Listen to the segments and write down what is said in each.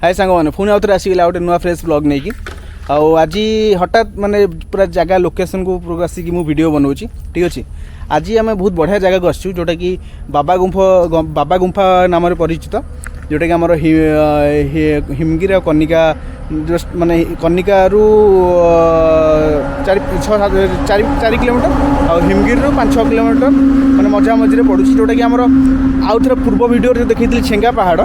हाय सांग मैंने पुणी आउे आसीगला गोटे नुआ फ्रेश ब्लॉग नहीं कि आज हठात माने पूरा जगह लोकेशन को आसिक वीडियो बनाऊँगी ठीक अच्छे। आज आम बहुत बढ़िया जगह को आसचु जोटा कि बाबा गुंफा नाम परिचित जोटा कि आमर हिमगिरी और कनिका जस्ट माने कनिका रु 4 किलोमीटर और हिमगिरी रु 5-6 किलोमीटर माने मझा मझे पड़ू जोटा कि आमर आउ थे पूर्व वीडियो देखी छेंगा पहाड़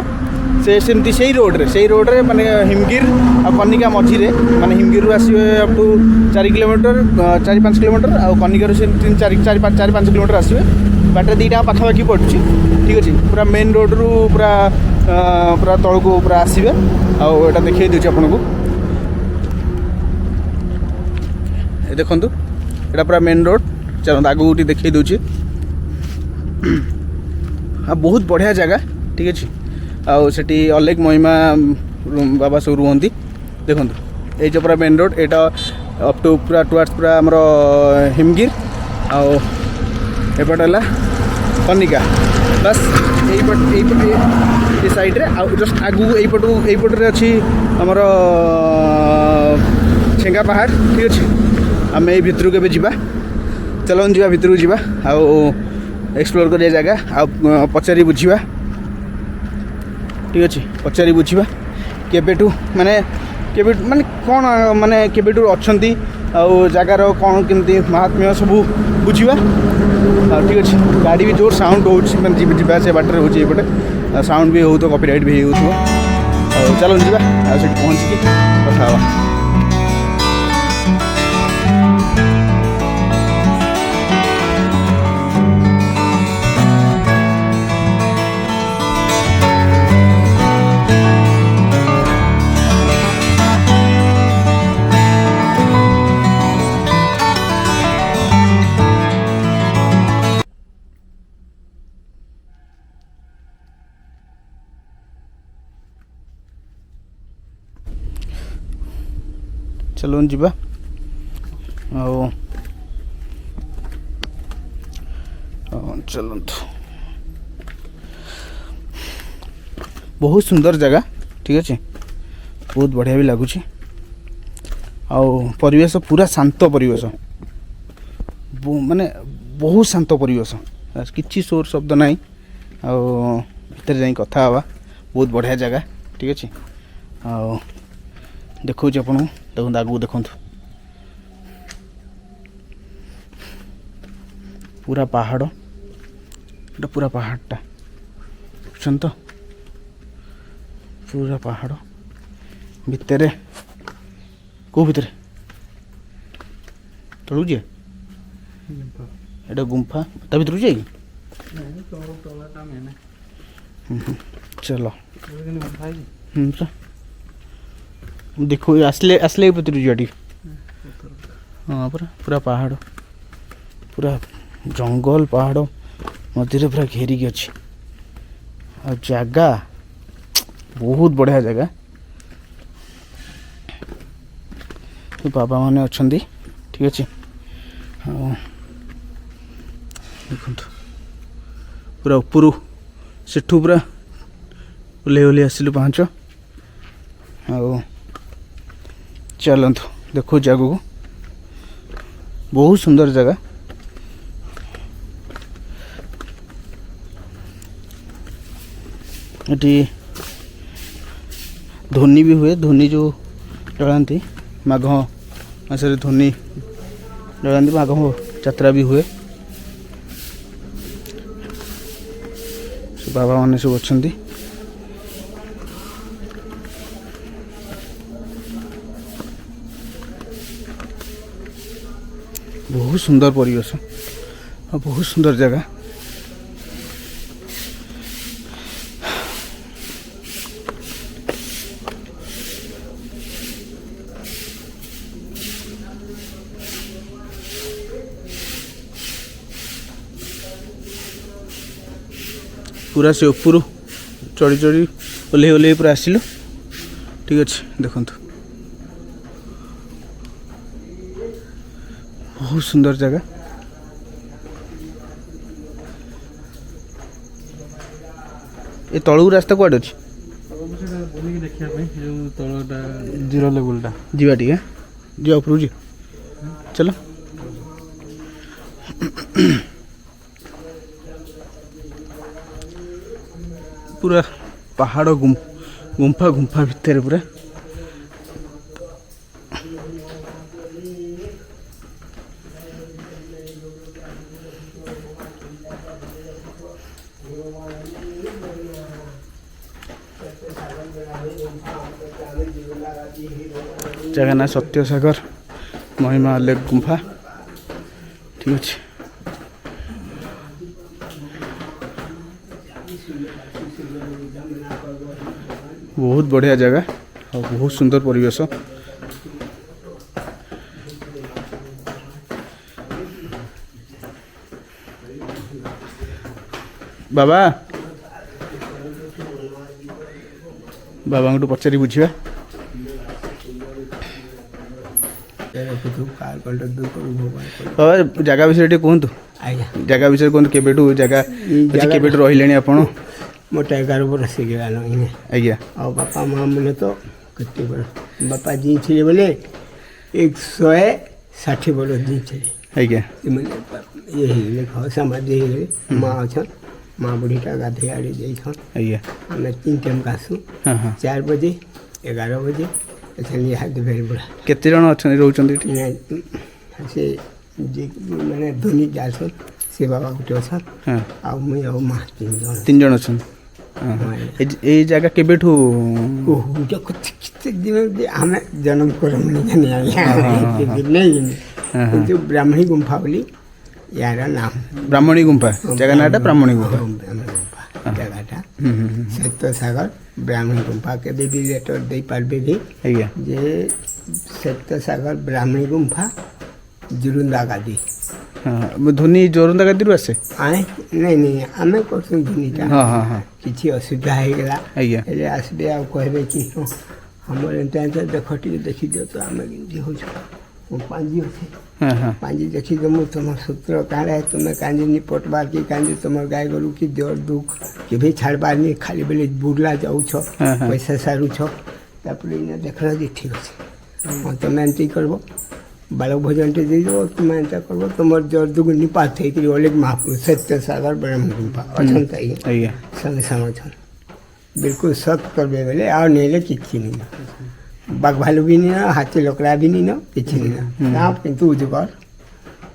से सेमती से रोड्रे माने हिमगिर और कनिका मझीरे माने Himgir आसवे up to 4 kilometre 4-5 kilometre और कनिकार से 4-5 किलोमीटर आसवे बाटे दीटा पाखापाखि पड़ू ठीक अच्छे। पूरा मेन रोड रु पूरा पूरा तल को पूरा आसवे आटा देखिए दूसरी आपन को देखु यहाँ पूरा मेन रोड चलते आगू देखिए दूसरी बहुत बढ़िया जगह ठीक अच्छे। आठी अलेख महिमा बाबा सब रुहती देखो ये जो पूरा मेन रोड यहाँ अप टू पूरा टुवर्ड्स पूरा आमर हिमगिर आएपट है कनिका बस ये साइड्रे जस्ट आगू यहीपटे अच्छी आमर छेंगा पहाड़ ठीक अच्छे। आम ये भितर के जा चलन जा भितर को जा एक्सप्लोर कर जगह आ पचारि बुझा ठीक अच्छे पचारि बुझा केबेठू माने कौन माने केबेठू अच्छी जगार कौन केमती महात्म्य सब बुझा ठीक अच्छे। गाड़ी भी जोर साउंड हो से बाटर होपटे साउंड भी हो तो कॉपीराइट भी हो चलो जा पहुँचिकी कथा चलो जीवा चलतु बहुत सुंदर जगह ठीक अच्छे बहुत बढ़िया भी लगुच परिवेश पूरा शांत परिवेश माने बहुत शांत परिवेश किसी शोर शब्द ना भितर जाई कथा हवा बहुत बढ़िया जगह ठीक अच्छे। देखो आपन देखो आगू देखु पूरा पहाड़ एटा पूरा पहाड़टा बुझुन तो पूरा पहाड़ भितर को भितर तलू जे एटा गुंफा ता भितर जाए चलो देखो आसले आसले भितर जाटी हाँ पूरा पूरा पहाड़ पूरा जंगल पहाड़ मध्य पूरा घेरिकी अच्छी आ जगह बहुत बढ़िया जगह तो बाबा माने अच्छा ठीक अच्छे। देखो पूरा उपरू सेठू पूरा ओल्हे ओल्हे आसिलु पाँच चलतु देखो जगह को बहुत सुंदर जगह ये ध्वनि भी हुए ध्वनि जो डलांती माघ मासरे ध्वनि डलांती माघ यात्रा भी हुए बाबा माने सब अच्छी बहुत सुंदर परिवेश और बहुत सुंदर जगह पूरा से ऊपर चढ़ी चढ़ी ओल्हे ओल्हे पूरा आसिल ठीक अच्छे। देखो बहुत सुंदर जगह ये तलू रास्ता कौड़ अच्छी देखिया तलटा जीरो लेवलटा जीवा टी जी उपरू जी चलो पूरा पहाड़ गुंफा गुंफा भितर पूरा जगह ना सत्य सागर महिमा लेक गुंफा ठीक अच्छे बहुत बढ़िया जगह और बहुत सुंदर परिवेश बाबा बाबा को पचारि बुझा बाबा जगह विषय कहतु जगह विषय कहतु केबेठू जगह केबेठू रही आप मोटा 11 बरस से गया आज्ञा और बापा माँ मैंने तो कितने बरस बापा जी थे बोले 160 बरस जी थे आज्ञा मैंने यही लेख समाज यही माँ अच्छा माँ बुढ़ीटा गाधे आड़े जाइछन आज्ञा आम 3 टाइम गासु 4 बजे 11 बजे अच्छा हाथ भेड़ बुढ़ा केते जन अच्छा रोचंदी से मैंने धोनी जासन से बाबा गुटे अच्छा आ मुई आ माँ 3 जन अच्छा ये जगह केबेठू आम जन्म कर नहीं ब्राह्मणी गुंफा बोली यार नाम ब्राह्मणी गुंफा जगह ना ब्राह्मणी गुंफा जगह सत्य सागर ब्राह्मणी गुंफा के भी लेटर दे पार्बे भी जे सत्य सागर ब्राह्मणी गुंफा जुरुंदा गादी धोनी जोरुंदा गादी आसे आए नहीं आम कर धोनीटा हाँ हाँ हाँ किसी असुविधा होगा आज्ञा आसबे आ कहबे कि हमर एंता देख टी देखी दियो तो आम हो पांजी अच्छे पांजी देखी दमु तुम सूत्र काड़ा है तुम्हें कांजी नहीं पटबार की कांजी तुम गाय गोरु की दर दुख कि भी छाड़बार नहीं खाली बेले बुड़ला जाऊ छ पैसा सारू छ तापर इना देखला जे ठीक अच्छे तुम एंती करबो बालक भोजन टे दे दो तुम एंता करबो तुमर जर दुख निपात थे कि ओलेग महापुरुष सत्य सागर ब्रह्म गुंफा अछन ताई आज्ञा संग समझन बिल्कुल सख्त करबे बेले आ नेले किछि नहीं बाघ भालू भी नहीं ना हाथी लोकड़ा भी नहीं ना किछि नहीं ना आप किंतु उजगर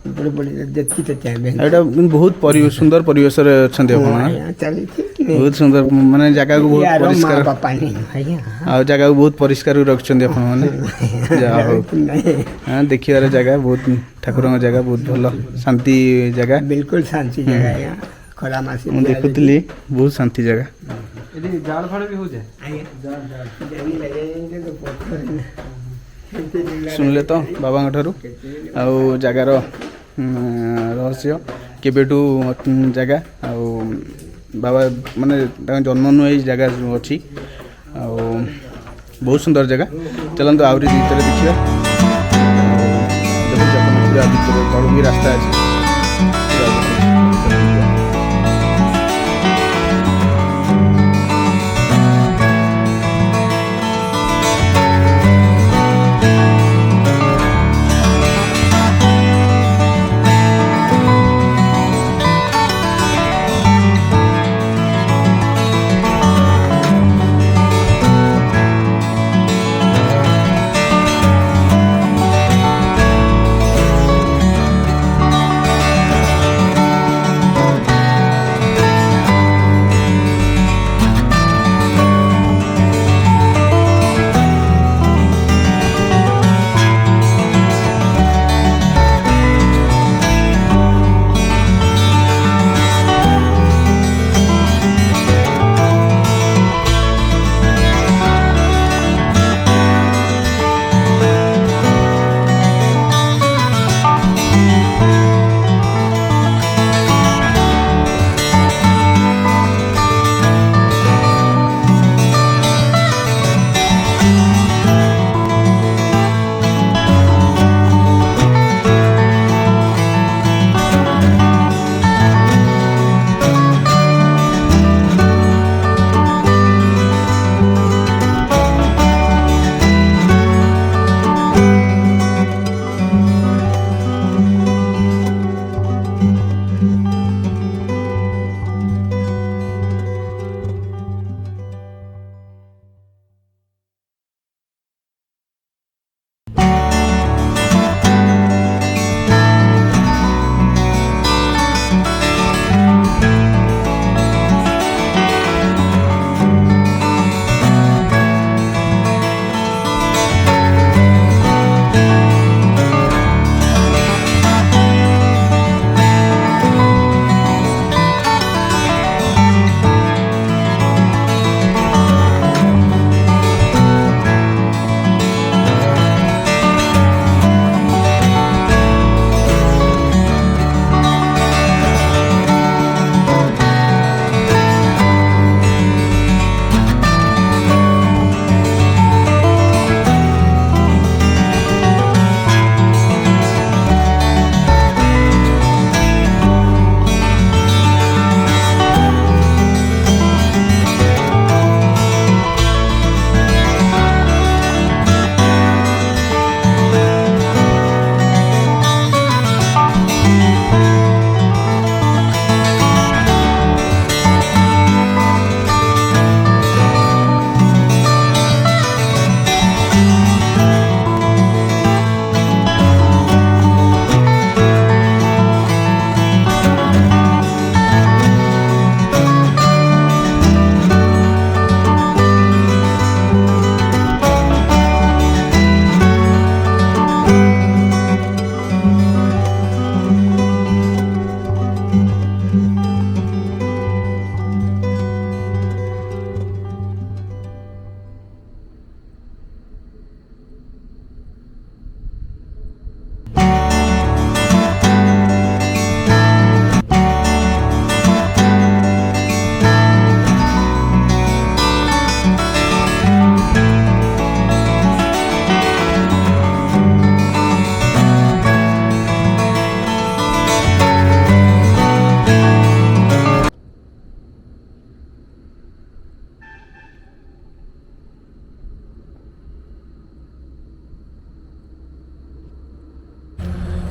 बड़े बड़े देखी तो चाहिए एटा बहुत सुंदर परिवेश रे छंदे आपण चली बहुत सुंदर माने जगह को बहुत परिष्कार पापा नहीं भैया आ जगह को बहुत परिष्कार रखछन आपण माने जा हो हां देखिया रे जगह बहुत ठाकुर जगह बहुत भलो शांति जगह बिल्कुल शांति जगह है खरा मासी मैं देखुतली बहुत शांति जगह एडी जाड़ फाड़ भी हो जाए सुनले तो बाबा ठारू आ जगार रहस्य केबेठू जगह आ बाबा माने जन्म नुई जगह अच्छी आ बहुत सुंदर जगह चलते आहरी भीतर देखिए पूरा भीतर तलू भी रास्ता अच्छे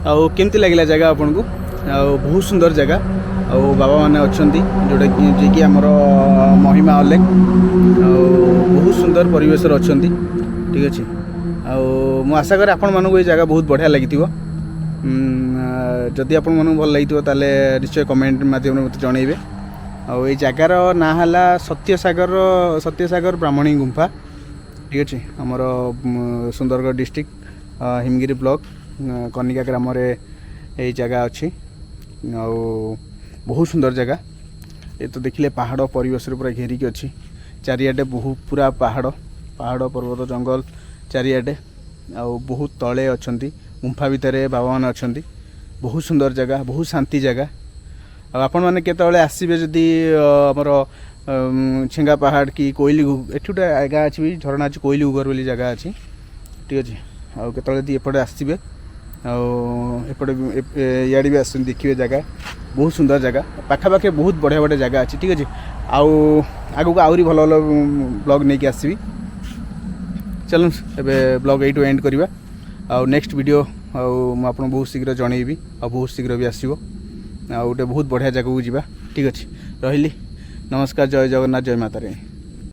आउ केमती लगिला जगह आपको बहुत सुंदर जगह आउ बाबा मैंने अच्छा जोटा कि आमर महिमा अलेख बहुत सुंदर परिवेश अच्छा ठीक अच्छे मु आशा करें आपण मानक ये जगह बहुत बढ़िया लगी जदि आपण मानक भल लगी निश्चय कमेंट माध्यम मत जनइबे आउ ये जगार ना है सत्यसागर ब्राह्मणी गुंफा ठीक अच्छे आमर सुंदरगढ़ डिस्ट्रिक्ट हिमगिरी ब्लॉक कनिका ग्राम ये जगह अच्छी बहुत सुंदर जगह ये तो देखिले पहाड़ परिवेश पूरा घेरिक अच्छी चारियाडे बहुत पूरा पहाड़ पहाड़ पर्वत जंगल चारियाडे बहुत तले अच्छा गुंफा भितर बाबा मैंने अच्छा बहुत सुंदर जगह बहुत शांति जगह आपण मैंने केतले आसबे जदि आमर छेंगा पहाड़ कि कोइली एठी गोटे जगह अच्छी झरणा अच्छी कोइली उगर बोली जगह अच्छी ठीक अच्छे आते एपटे आसबे एपटे इे भी आस देखिए जगह बहुत सुंदर जगह पाखापाखि बहुत बढ़िया बढ़िया जगह अच्छी ठीक अच्छे आगू आहरी भल भल ब्लॉग नहीं कि आसबि चलो एबे ब्लॉग यही एंड करवा नेक्स्ट वीडियो आपको बहुत शीघ्र जनइबी बहुत शीघ्र भी आसो गोटे बहुत बढ़िया जगह को जावा ठीक अच्छे रही नमस्कार जय जगन्नाथ जय माता रे।